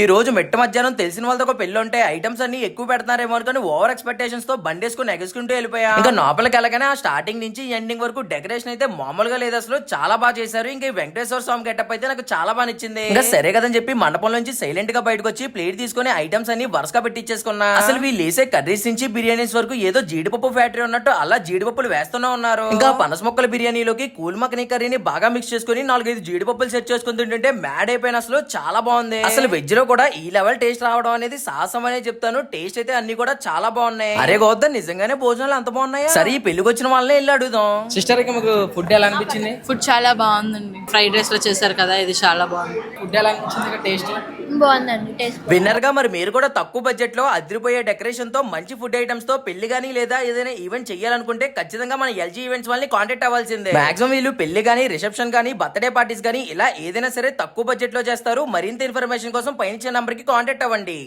ఈ రోజు మెట్ట మధ్యాహ్నం తెలిసిన వాళ్ళతో ఒక పెళ్లి ఉంటే ఐటమ్స్ అన్ని ఎక్కువ పెడతారేమో అనుకుని ఓవర్ ఎక్స్పెక్టేషన్స్ తో బండేసుకుని ఎగసుకుంటూ వెళ్ళిపోయా. ఇంకా లోపలికి వెళ్ళగానే ఆ స్టార్టింగ్ నుంచి ఎండింగ్ వరకు డెకరేషన్ అయితే మామూలుగా లేదు, అసలు చాలా బాగా చేశారు. ఇంకా ఈ వెంకటేశ్వర స్వామి గెటప్ అయితే నాకు చాలా బాగా నచ్చింది. ఇంకా సరే కదని చెప్పి మండపం నుంచి సైలెంట్ గా బయటకు వచ్చి ప్లేట్ తీసుకుని ఐటమ్స్ అన్ని వరుసగా పెట్టించేసుకున్నా. అసలు వీళ్ళు వేసే కర్రీస్ నుంచి బిర్యానీస్ వరకు ఏదో జీడిపప్పు ఫ్యాక్టరీ ఉన్నట్టు అలా జీడిపప్పులు వేస్తూనే ఉన్నారు. ఇంకా పనస మొక్కల బిర్యానీలోకి కూల్ మక్కని కర్రీని బాగా మిక్స్ చేసుకుని 4-5 జీడిపప్పులు సెట్ చేసుకుని తింటుంటే మ్యాడ్ అయిపోయిన, అసలు చాలా బాగుంది. అసలు వెజ్ లో కూడా ఈ లెవెల్ టేస్ట్ రావడం అనేది సాహసం అనే చెప్తాను. టేస్ట్ అయితే అన్ని కూడా చాలా బాగున్నాయి. అరే గౌతమ్, నిజంగానే భోజనాలు అంత బాగున్నాయి. సరే ఈ పెళ్లికి వచ్చిన వాళ్ళనే వెళ్ళి అడుగుదాం. సిస్టర్ కి మీకు ఫుడ్ ఎలా అనిపించింది? ఫుడ్ చాలా బాగుందండి. ఫ్రైడ్ రైస్ లో చేశారు కదా, ఇది చాలా బాగుంది. ఫుడ్ ఎలా అనిపించింది? టేస్ట్ బాగుందండి. టేస్ట్ విన్నర్ గా మరి మీరు కూడా తక్కువ బడ్జెట్ లో అదిరిపోయే డెకరేషన్ తో మంచి ఫుడ్ ఐటమ్స్ తో పెళ్లి గానీ లేదా ఏదైనా ఈవెంట్ చేయాలనుకుంటే ఖచ్చితంగా మన ఎల్జీ ఈవెంట్స్ వాళ్ళని కాంటాక్ట్ అవ్వాల్సిందే. మాక్సిమం వీళ్ళు పెళ్లి గానీ, రిసెప్షన్ గానీ, బర్త్డే పార్టీస్ గానీ ఇలా ఏదైనా సరే తక్కువ బడ్జెట్ లో చేస్తారు. మరింత ఇన్ఫర్మేషన్ కోసం పైన నంబర్ కి కాంటాక్ట్ అవ్వండి.